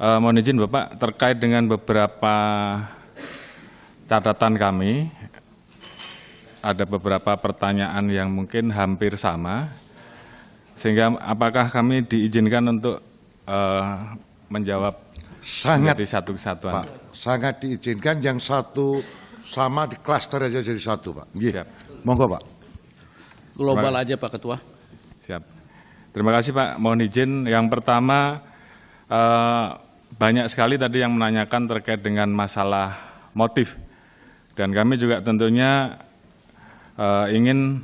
Mohon izin Bapak, terkait dengan beberapa catatan kami, ada beberapa pertanyaan yang mungkin hampir sama, sehingga apakah kami diizinkan untuk menjawab sangat satu kesatuan? Pak, sangat diizinkan, yang satu sama di klaster aja jadi satu Pak. Siap. Monggo Pak. Global aja Pak Ketua. Siap. Terima kasih Pak. Mohon izin, yang pertama banyak sekali tadi yang menanyakan terkait dengan masalah motif. Dan kami juga tentunya ingin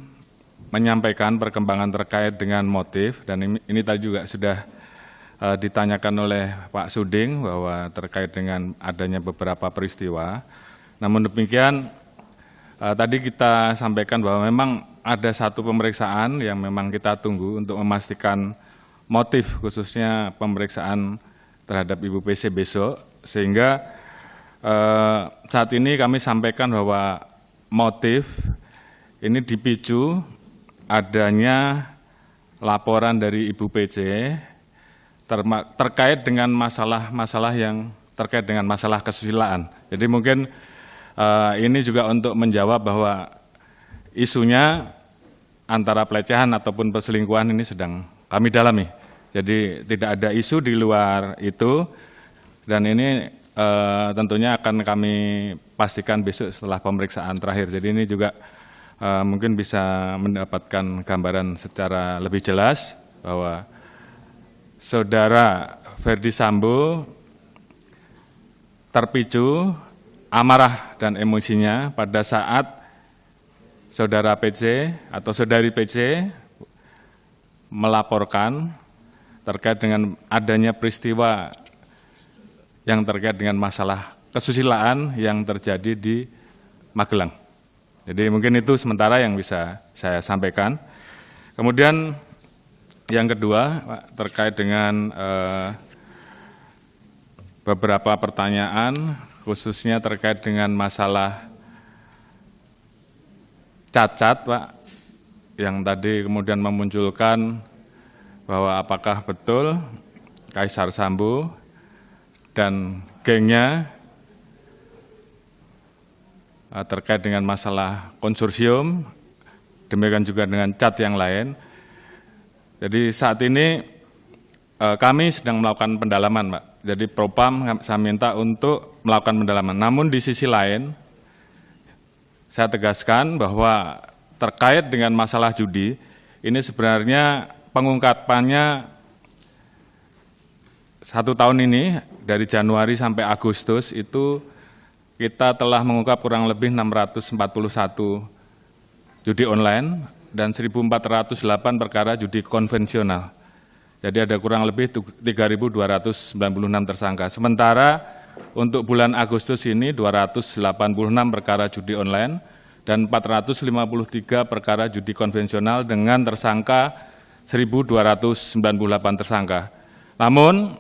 menyampaikan perkembangan terkait dengan motif, dan ini tadi juga sudah ditanyakan oleh Pak Suding bahwa terkait dengan adanya beberapa peristiwa. Namun demikian, tadi kita sampaikan bahwa memang ada satu pemeriksaan yang memang kita tunggu untuk memastikan motif, khususnya pemeriksaan terhadap Ibu PC besok, sehingga saat ini kami sampaikan bahwa motif ini dipicu adanya laporan dari Ibu PC terkait dengan masalah-masalah yang terkait dengan masalah kesusilaan. Jadi mungkin ini juga untuk menjawab bahwa isunya antara pelecehan ataupun perselingkuhan ini sedang kami dalami. Jadi tidak ada isu di luar itu, dan ini tentunya akan kami pastikan besok setelah pemeriksaan terakhir. Jadi ini juga mungkin bisa mendapatkan gambaran secara lebih jelas bahwa Saudara Ferdi Sambo terpicu amarah dan emosinya pada saat Saudara PC atau Saudari PC melaporkan terkait dengan adanya peristiwa yang terkait dengan masalah kesusilaan yang terjadi di Magelang. Jadi mungkin itu sementara yang bisa saya sampaikan. Kemudian yang kedua, Pak, terkait dengan beberapa pertanyaan, khususnya terkait dengan masalah cacat, Pak, yang tadi kemudian memunculkan bahwa apakah betul Kaisar Sambo dan gengnya terkait dengan masalah konsorsium, demikian juga dengan cat yang lain. Jadi saat ini kami sedang melakukan pendalaman, Pak. Jadi Propam saya minta untuk melakukan pendalaman. Namun di sisi lain, saya tegaskan bahwa terkait dengan masalah judi, ini sebenarnya pengungkapannya 1 tahun ini, dari Januari sampai Agustus itu kita telah mengungkap kurang lebih 641 judi online dan 1.408 perkara judi konvensional. Jadi ada kurang lebih 3.296 tersangka. Sementara untuk bulan Agustus ini 286 perkara judi online dan 453 perkara judi konvensional dengan tersangka 1.298 tersangka. Namun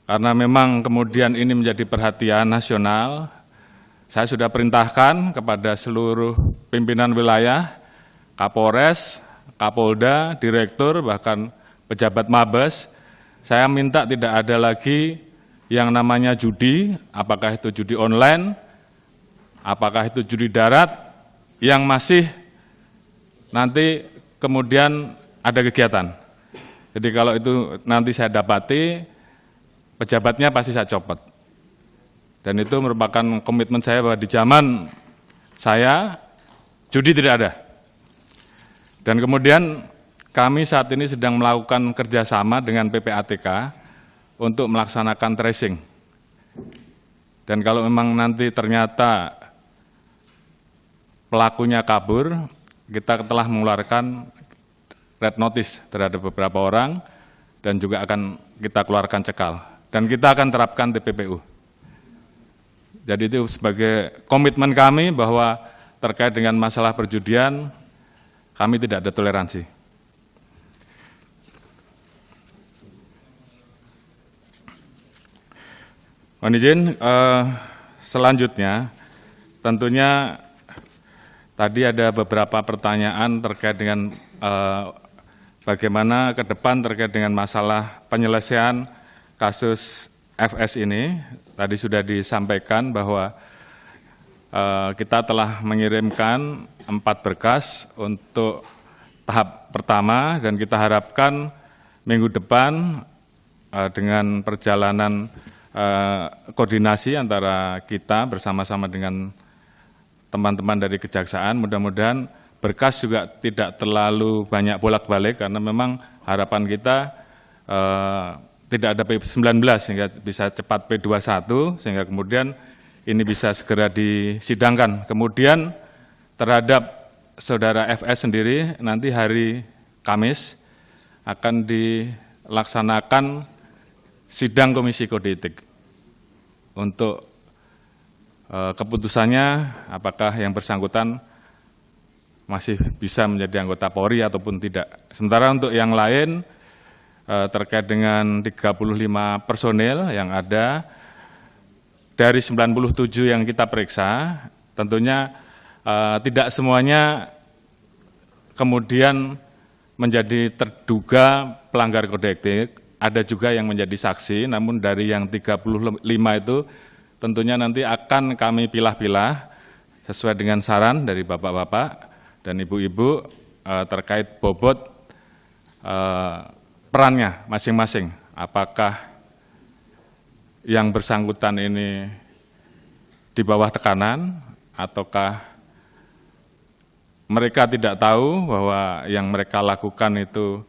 karena memang kemudian ini menjadi perhatian nasional, saya sudah perintahkan kepada seluruh pimpinan wilayah, Kapolres, Kapolda, Direktur, bahkan pejabat Mabes, saya minta tidak ada lagi yang namanya judi, apakah itu judi online, apakah itu judi darat, yang masih nanti kemudian ada kegiatan. Jadi kalau itu nanti saya dapati, pejabatnya pasti saya copot. Dan itu merupakan komitmen saya bahwa di zaman saya, judi tidak ada. Dan kemudian kami saat ini sedang melakukan kerjasama dengan PPATK untuk melaksanakan tracing. Dan kalau memang nanti ternyata pelakunya kabur, kita telah mengeluarkan red notice terhadap beberapa orang dan juga akan kita keluarkan cekal. Dan kita akan terapkan TPPU. Jadi itu sebagai komitmen kami bahwa terkait dengan masalah perjudian, kami tidak ada toleransi. Mohon izin, selanjutnya tentunya tadi ada beberapa pertanyaan terkait dengan bagaimana ke depan terkait dengan masalah penyelesaian kasus FS ini. Tadi sudah disampaikan bahwa kita telah mengirimkan 4 berkas untuk tahap pertama dan kita harapkan minggu depan dengan perjalanan koordinasi antara kita bersama-sama dengan teman-teman dari Kejaksaan, mudah-mudahan berkas juga tidak terlalu banyak bolak-balik karena memang harapan kita tidak ada P19 sehingga bisa cepat P21 sehingga kemudian ini bisa segera disidangkan. Kemudian terhadap Saudara FS sendiri nanti hari Kamis akan dilaksanakan sidang Komisi Kode Etik untuk keputusannya apakah yang bersangkutan masih bisa menjadi anggota Polri ataupun tidak. Sementara untuk yang lain terkait dengan 35 personil yang ada dari 97 yang kita periksa, tentunya tidak semuanya kemudian menjadi terduga pelanggar kode etik, ada juga yang menjadi saksi, namun dari yang 35 itu tentunya nanti akan kami pilah-pilah sesuai dengan saran dari bapak-bapak dan ibu-ibu terkait bobot perannya masing-masing. Apakah yang bersangkutan ini di bawah tekanan ataukah mereka tidak tahu bahwa yang mereka lakukan itu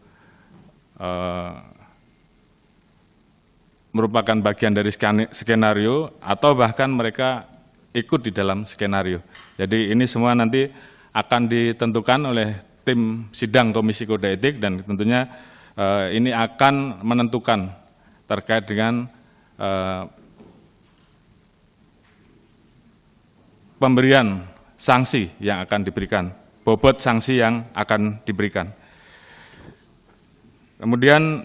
merupakan bagian dari skenario atau bahkan mereka ikut di dalam skenario. Jadi ini semua nanti akan ditentukan oleh tim sidang Komisi Kode Etik dan tentunya ini akan menentukan terkait dengan pemberian sanksi yang akan diberikan, bobot sanksi yang akan diberikan. Kemudian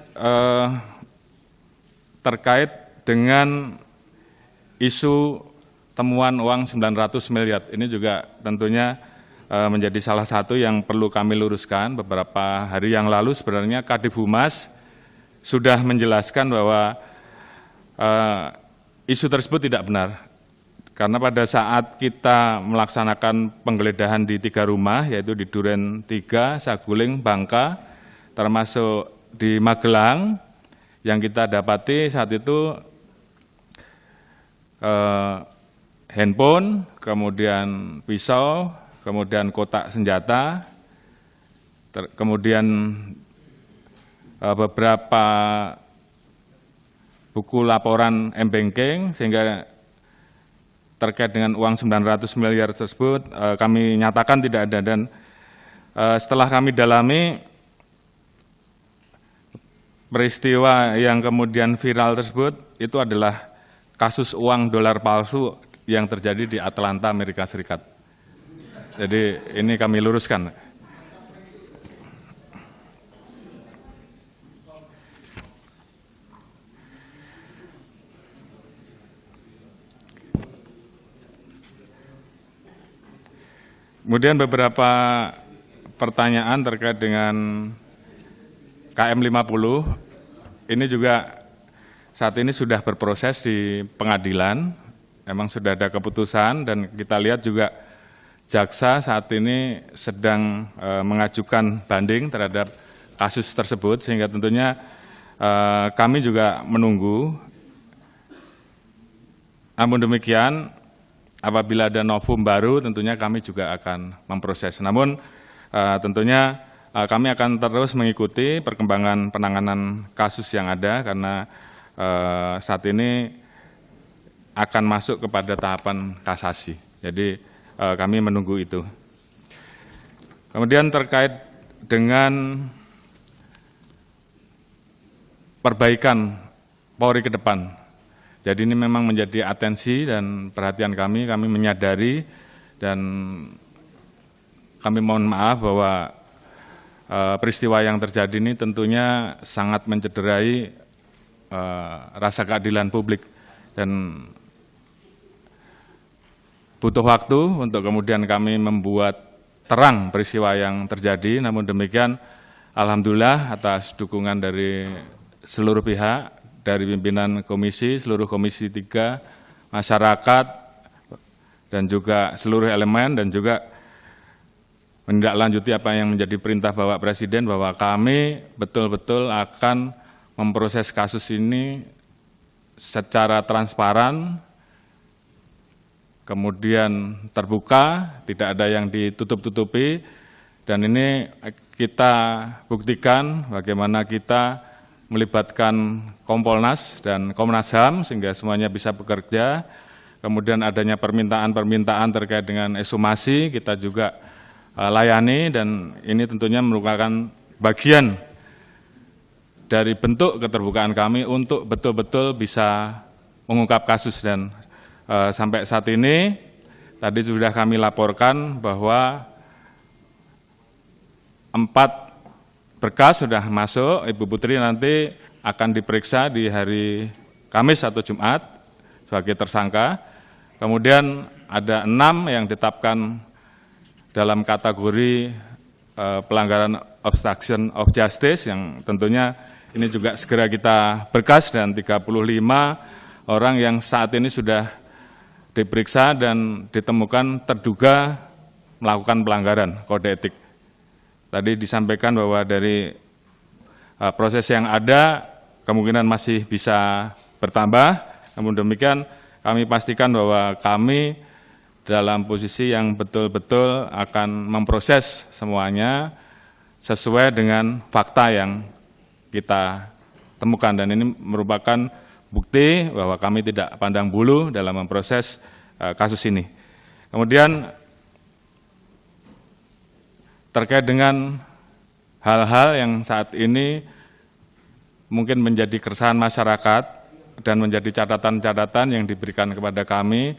terkait dengan isu temuan uang 900 miliar, ini juga tentunya menjadi salah satu yang perlu kami luruskan. Beberapa hari yang lalu sebenarnya Kadif Humas sudah menjelaskan bahwa isu tersebut tidak benar. Karena pada saat kita melaksanakan penggeledahan di 3 rumah, yaitu di Duren 3, Saguling, Bangka, termasuk di Magelang, yang kita dapati saat itu handphone, kemudian pisau, kemudian kotak senjata, kemudian beberapa buku laporan M-Banking, sehingga terkait dengan uang 900 miliar tersebut kami nyatakan tidak ada. Dan setelah kami dalami peristiwa yang kemudian viral tersebut, itu adalah kasus uang dolar palsu yang terjadi di Atlanta, Amerika Serikat. Jadi ini kami luruskan. Kemudian beberapa pertanyaan terkait dengan KM 50, ini juga saat ini sudah berproses di pengadilan, memang sudah ada keputusan dan kita lihat juga jaksa saat ini sedang mengajukan banding terhadap kasus tersebut, sehingga tentunya kami juga menunggu. Namun demikian, apabila ada novum baru tentunya kami juga akan memproses. Namun tentunya kami akan terus mengikuti perkembangan penanganan kasus yang ada karena saat ini akan masuk kepada tahapan kasasi. Jadi kami menunggu itu. Kemudian terkait dengan perbaikan Polri ke depan. Jadi ini memang menjadi atensi dan perhatian kami menyadari dan kami mohon maaf bahwa peristiwa yang terjadi ini tentunya sangat mencederai rasa keadilan publik dan butuh waktu untuk kemudian kami membuat terang peristiwa yang terjadi. Namun demikian alhamdulillah atas dukungan dari seluruh pihak, dari pimpinan komisi, seluruh komisi 3, masyarakat, dan juga seluruh elemen, dan juga menindaklanjuti apa yang menjadi perintah Bapak Presiden bahwa kami betul-betul akan memproses kasus ini secara transparan, kemudian terbuka, tidak ada yang ditutup-tutupi, dan ini kita buktikan bagaimana kita melibatkan Kompolnas dan Komnas HAM sehingga semuanya bisa bekerja. Kemudian adanya permintaan-permintaan terkait dengan ekshumasi kita juga layani, dan ini tentunya merupakan bagian dari bentuk keterbukaan kami untuk betul-betul bisa mengungkap kasus. Dan sampai saat ini tadi sudah kami laporkan bahwa 4 berkas sudah masuk. Ibu Putri nanti akan diperiksa di hari Kamis atau Jumat sebagai tersangka. Kemudian ada 6 yang ditetapkan dalam kategori pelanggaran obstruction of justice, yang tentunya ini juga segera kita berkas, dan 35 orang yang saat ini sudah diperiksa dan ditemukan terduga melakukan pelanggaran kode etik. Tadi disampaikan bahwa dari proses yang ada kemungkinan masih bisa bertambah. Namun demikian kami pastikan bahwa kami dalam posisi yang betul-betul akan memproses semuanya sesuai dengan fakta yang kita temukan. Dan ini merupakan bukti bahwa kami tidak pandang bulu dalam memproses kasus ini. Kemudian terkait dengan hal-hal yang saat ini mungkin menjadi keresahan masyarakat dan menjadi catatan-catatan yang diberikan kepada kami,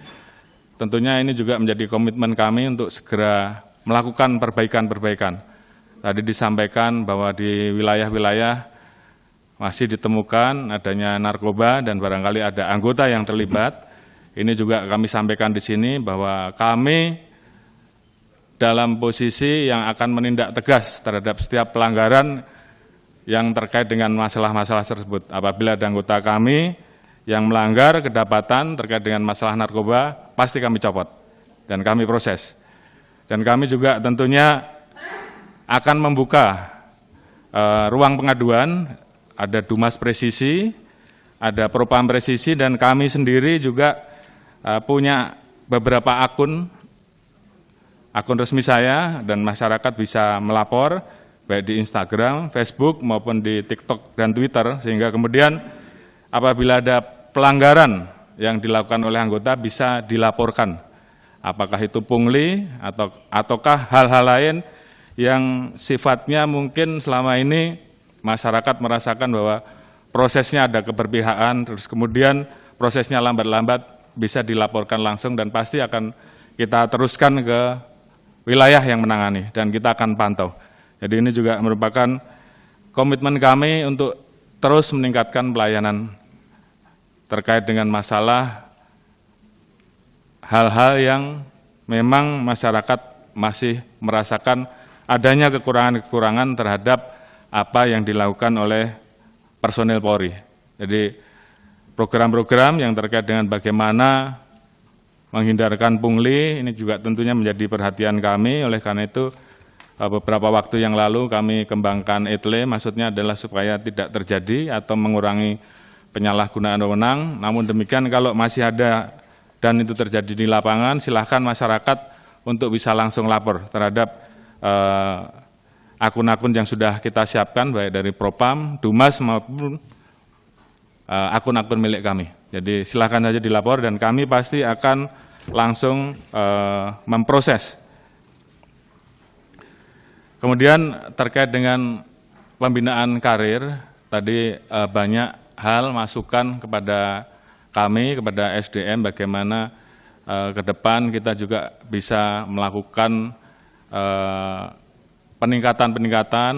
tentunya ini juga menjadi komitmen kami untuk segera melakukan perbaikan-perbaikan. Tadi disampaikan bahwa di wilayah-wilayah masih ditemukan adanya narkoba dan barangkali ada anggota yang terlibat. Ini juga kami sampaikan di sini bahwa kami dalam posisi yang akan menindak tegas terhadap setiap pelanggaran yang terkait dengan masalah-masalah tersebut. Apabila ada anggota kami yang melanggar kedapatan terkait dengan masalah narkoba, pasti kami copot dan kami proses. Dan kami juga tentunya akan membuka ruang pengaduan, ada Dumas Presisi, ada Propam Presisi, dan kami sendiri juga punya beberapa akun resmi saya, dan masyarakat bisa melapor baik di Instagram, Facebook maupun di TikTok dan Twitter, sehingga kemudian apabila ada pelanggaran yang dilakukan oleh anggota bisa dilaporkan, apakah itu pungli ataukah hal-hal lain yang sifatnya mungkin selama ini masyarakat merasakan bahwa prosesnya ada keberpihakan, terus kemudian prosesnya lambat-lambat bisa dilaporkan langsung, dan pasti akan kita teruskan ke wilayah yang menangani, dan kita akan pantau. Jadi ini juga merupakan komitmen kami untuk terus meningkatkan pelayanan terkait dengan masalah hal-hal yang memang masyarakat masih merasakan adanya kekurangan-kekurangan terhadap apa yang dilakukan oleh personil Polri. Jadi program-program yang terkait dengan bagaimana menghindarkan pungli ini juga tentunya menjadi perhatian kami. Oleh karena itu beberapa waktu yang lalu kami kembangkan ETLE, maksudnya adalah supaya tidak terjadi atau mengurangi penyalahgunaan wewenang. Namun demikian kalau masih ada dan itu terjadi di lapangan, silahkan masyarakat untuk bisa langsung lapor terhadap akun-akun yang sudah kita siapkan baik dari Propam, Dumas maupun akun-akun milik kami. Jadi silakan saja dilapor dan kami pasti akan langsung memproses. Kemudian terkait dengan pembinaan karir, tadi banyak hal masukan kepada kami, kepada SDM, bagaimana ke depan kita juga bisa melakukan peningkatan-peningkatan,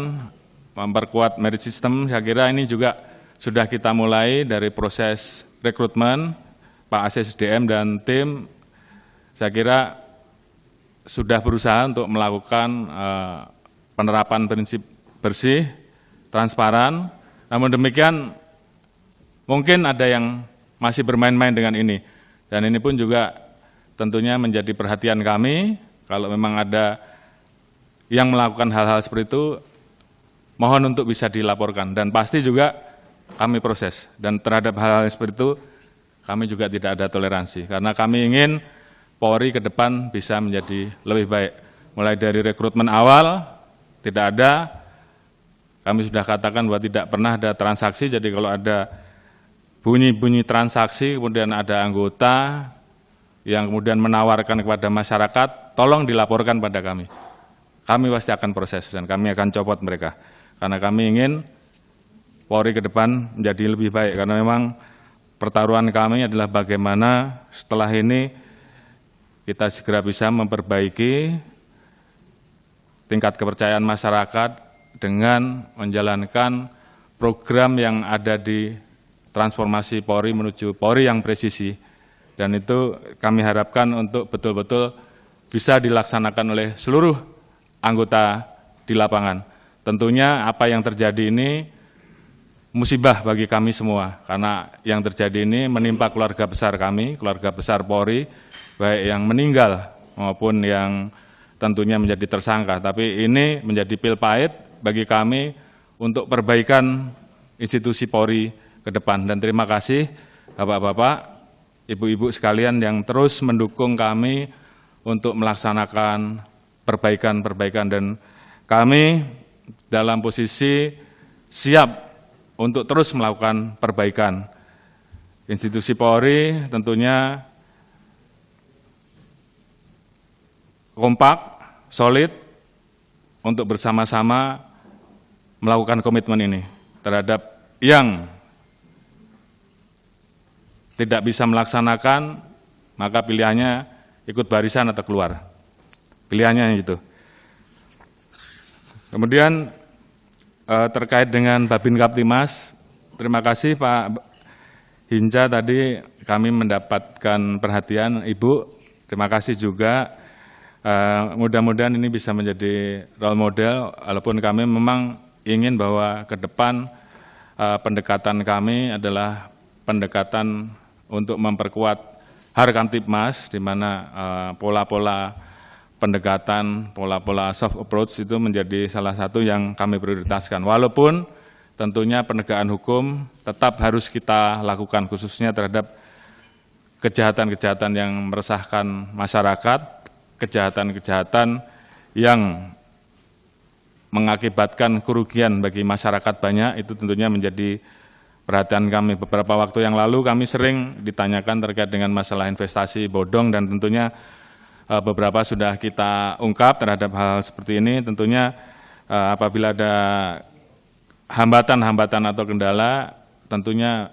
memperkuat merit system. Saya kira ini juga sudah kita mulai dari proses rekrutmen, Pak ASSDM dan tim, saya kira sudah berusaha untuk melakukan penerapan prinsip bersih, transparan. Namun demikian mungkin ada yang masih bermain-main dengan ini. Dan ini pun juga tentunya menjadi perhatian kami. Kalau memang ada yang melakukan hal-hal seperti itu, mohon untuk bisa dilaporkan. Dan pasti juga kami proses. Dan terhadap hal-hal seperti itu, kami juga tidak ada toleransi. Karena kami ingin Polri ke depan bisa menjadi lebih baik. Mulai dari rekrutmen awal, tidak ada. Kami sudah katakan bahwa tidak pernah ada transaksi, jadi kalau ada bunyi-bunyi transaksi, kemudian ada anggota yang kemudian menawarkan kepada masyarakat, tolong dilaporkan pada kami. Kami pasti akan proses dan kami akan copot mereka. Karena kami ingin Polri ke depan menjadi lebih baik, karena memang pertaruhan kami adalah bagaimana setelah ini kita segera bisa memperbaiki tingkat kepercayaan masyarakat dengan menjalankan program yang ada di transformasi Polri menuju Polri yang presisi. Dan itu kami harapkan untuk betul-betul bisa dilaksanakan oleh seluruh anggota di lapangan. Tentunya apa yang terjadi ini musibah bagi kami semua, karena yang terjadi ini menimpa keluarga besar kami, keluarga besar Polri, baik yang meninggal maupun yang tentunya menjadi tersangka. Tapi ini menjadi pil pahit bagi kami untuk perbaikan institusi Polri ke depan. Dan terima kasih Bapak-bapak, Ibu-ibu sekalian yang terus mendukung kami untuk melaksanakan perbaikan-perbaikan. Dan kami dalam posisi siap untuk terus melakukan perbaikan. Institusi Polri tentunya kompak, solid, untuk bersama-sama melakukan komitmen ini terhadap yang tidak bisa melaksanakan, maka pilihannya ikut barisan atau keluar. Pilihannya itu. Kemudian terkait dengan Babin Kaptimas, terima kasih Pak Hinca, tadi kami mendapatkan perhatian Ibu, terima kasih juga. Mudah-mudahan ini bisa menjadi role model, walaupun kami memang ingin bahwa ke depan pendekatan kami adalah pendekatan untuk memperkuat Harkamtibmas, di mana pola-pola pendekatan, pola-pola soft approach itu menjadi salah satu yang kami prioritaskan. Walaupun tentunya penegakan hukum tetap harus kita lakukan, khususnya terhadap kejahatan-kejahatan yang meresahkan masyarakat, kejahatan-kejahatan yang mengakibatkan kerugian bagi masyarakat banyak, itu tentunya menjadi perhatian kami. Beberapa waktu yang lalu kami sering ditanyakan terkait dengan masalah investasi bodong, dan tentunya beberapa sudah kita ungkap terhadap hal seperti ini. Tentunya apabila ada hambatan-hambatan atau kendala, tentunya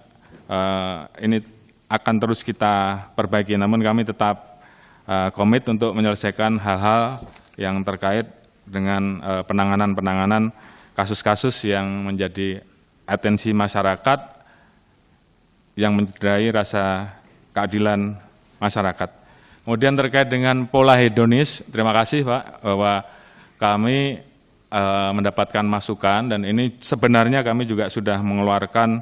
ini akan terus kita perbaiki. Namun kami tetap komit untuk menyelesaikan hal-hal yang terkait dengan penanganan-penanganan kasus-kasus yang menjadi atensi masyarakat, yang mencederai rasa keadilan masyarakat. Kemudian terkait dengan pola hedonis, terima kasih Pak, bahwa kami mendapatkan masukan, dan ini sebenarnya kami juga sudah mengeluarkan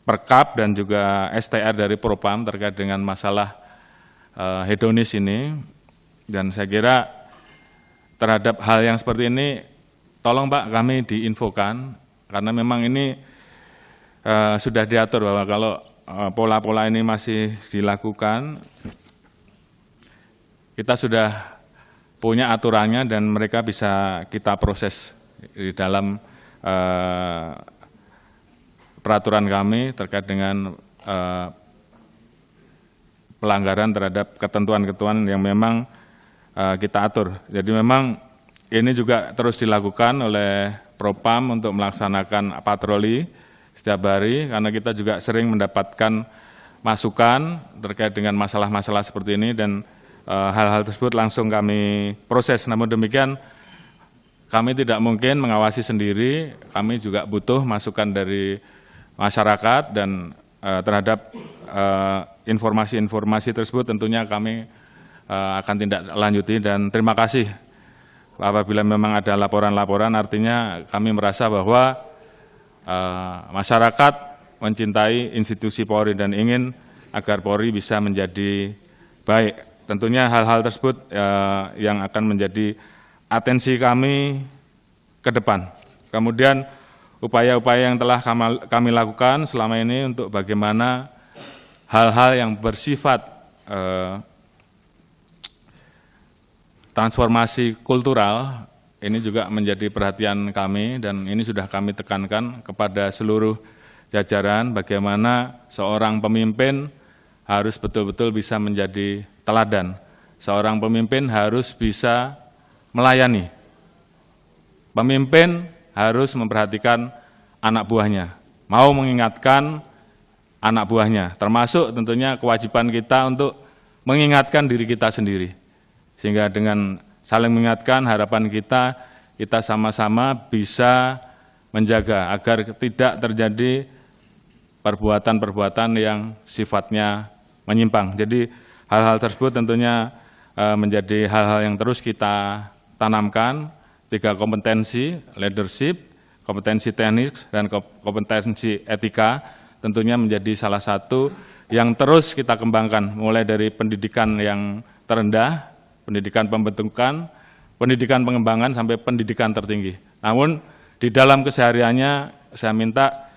Perkap dan juga STR dari Propam terkait dengan masalah hedonis ini. Dan saya kira terhadap hal yang seperti ini, tolong Pak kami diinfokan, karena memang ini sudah diatur bahwa kalau pola-pola ini masih dilakukan, kita sudah punya aturannya dan mereka bisa kita proses di dalam peraturan kami terkait dengan pelanggaran terhadap ketentuan-ketentuan yang memang kita atur. Jadi memang ini juga terus dilakukan oleh Propam untuk melaksanakan patroli setiap hari, karena kita juga sering mendapatkan masukan terkait dengan masalah-masalah seperti ini, dan hal-hal tersebut langsung kami proses. Namun demikian, kami tidak mungkin mengawasi sendiri, kami juga butuh masukan dari masyarakat, dan terhadap informasi-informasi tersebut tentunya kami akan tindak lanjuti. Dan terima kasih apabila memang ada laporan-laporan, artinya kami merasa bahwa masyarakat mencintai institusi Polri dan ingin agar Polri bisa menjadi baik. Tentunya hal-hal tersebut yang akan menjadi atensi kami ke depan. Kemudian upaya-upaya yang telah kami lakukan selama ini untuk bagaimana hal-hal yang bersifat transformasi kultural ini juga menjadi perhatian kami, dan ini sudah kami tekankan kepada seluruh jajaran bagaimana seorang pemimpin harus betul-betul bisa menjadi teladan. Seorang pemimpin harus bisa melayani. Pemimpin harus memperhatikan anak buahnya, mau mengingatkan anak buahnya, termasuk tentunya kewajiban kita untuk mengingatkan diri kita sendiri. Sehingga dengan saling mengingatkan, harapan kita sama-sama bisa menjaga agar tidak terjadi perbuatan-perbuatan yang sifatnya menyimpang. Jadi hal-hal tersebut tentunya menjadi hal-hal yang terus kita tanamkan, 3 kompetensi, leadership, kompetensi teknis, dan kompetensi etika, tentunya menjadi salah satu yang terus kita kembangkan, mulai dari pendidikan yang terendah, pendidikan pembentukan, pendidikan pengembangan, sampai pendidikan tertinggi. Namun di dalam kesehariannya saya minta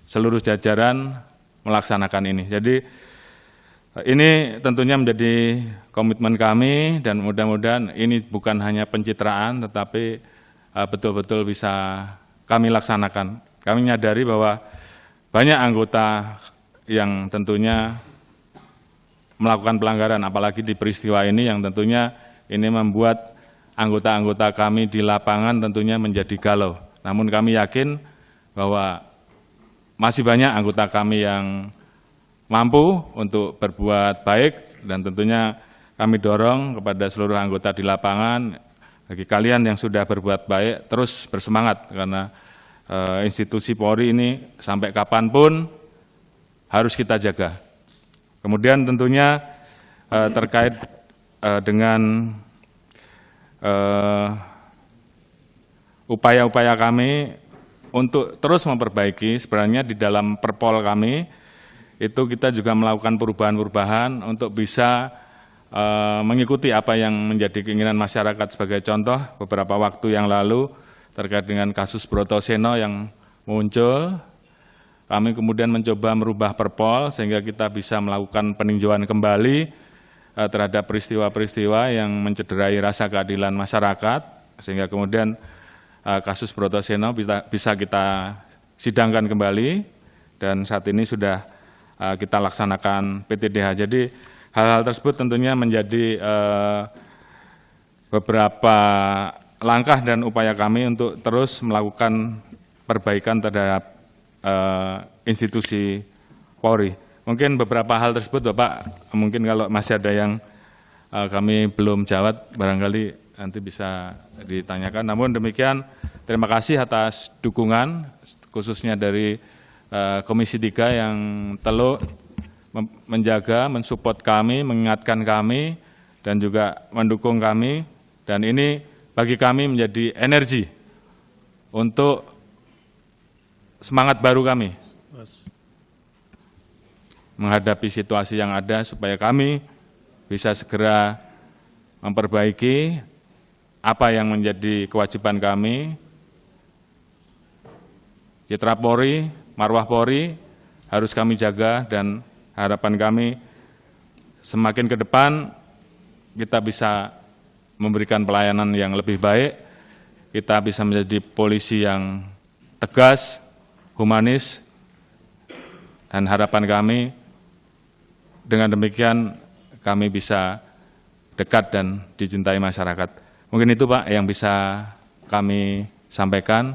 seluruh jajaran melaksanakan ini. Jadi ini tentunya menjadi komitmen kami, dan mudah-mudahan ini bukan hanya pencitraan, tetapi betul-betul bisa kami laksanakan. Kami menyadari bahwa banyak anggota yang tentunya melakukan pelanggaran, apalagi di peristiwa ini yang tentunya ini membuat anggota-anggota kami di lapangan tentunya menjadi galau. Namun kami yakin bahwa masih banyak anggota kami yang mampu untuk berbuat baik, dan tentunya kami dorong kepada seluruh anggota di lapangan, bagi kalian yang sudah berbuat baik, terus bersemangat, karena institusi Polri ini sampai kapanpun harus kita jaga. Kemudian tentunya terkait dengan upaya-upaya kami untuk terus memperbaiki, sebenarnya di dalam perpol kami itu kita juga melakukan perubahan-perubahan untuk bisa mengikuti apa yang menjadi keinginan masyarakat. Sebagai contoh, beberapa waktu yang lalu terkait dengan kasus Brotoseno yang muncul, kami kemudian mencoba merubah perpol sehingga kita bisa melakukan peninjauan kembali terhadap peristiwa-peristiwa yang mencederai rasa keadilan masyarakat, sehingga kemudian kasus Brotoseno bisa kita sidangkan kembali, dan saat ini sudah kita laksanakan PTDH. Jadi hal-hal tersebut tentunya menjadi beberapa langkah dan upaya kami untuk terus melakukan perbaikan terhadap institusi Polri. Mungkin beberapa hal tersebut Bapak, mungkin kalau masih ada yang kami belum jawab, barangkali nanti bisa ditanyakan. Namun demikian, terima kasih atas dukungan, khususnya dari Komisi 3 yang telah menjaga, mensupport kami, mengingatkan kami, dan juga mendukung kami. Dan ini bagi kami menjadi energi untuk semangat baru kami menghadapi situasi yang ada, supaya kami bisa segera memperbaiki apa yang menjadi kewajiban kami. Citra Polri, marwah Polri harus kami jaga, dan harapan kami semakin ke depan kita bisa memberikan pelayanan yang lebih baik, kita bisa menjadi polisi yang tegas, humanis, dan harapan kami dengan demikian kami bisa dekat dan dicintai masyarakat. Mungkin itu Pak yang bisa kami sampaikan.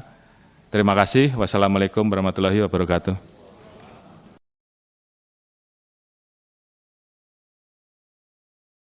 Terima kasih. Wassalamualaikum warahmatullahi wabarakatuh.